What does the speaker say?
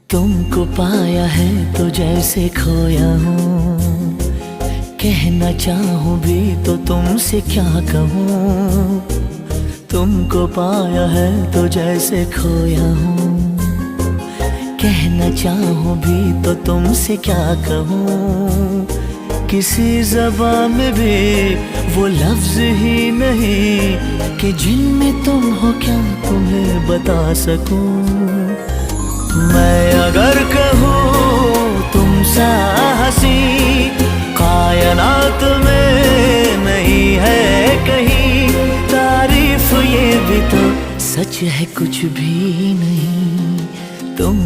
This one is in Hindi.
तुमको पाया है तो जैसे खोया हूँ, कहना चाहूँ भी तो तुमसे क्या कहूँ। तुमको पाया है तो जैसे खोया हूँ, कहना चाहूँ भी तो तुमसे क्या कहूँ। किसी ज़बान में भी वो लफ्ज़ ही नहीं कि जिनमें तुम हो क्या तुम्हें बता सकूँ। मैं अगर कहूँ तुम सा हंसी कायनात में नहीं है कहीं, तारीफ ये भी तो सच है कुछ भी नहीं। तुम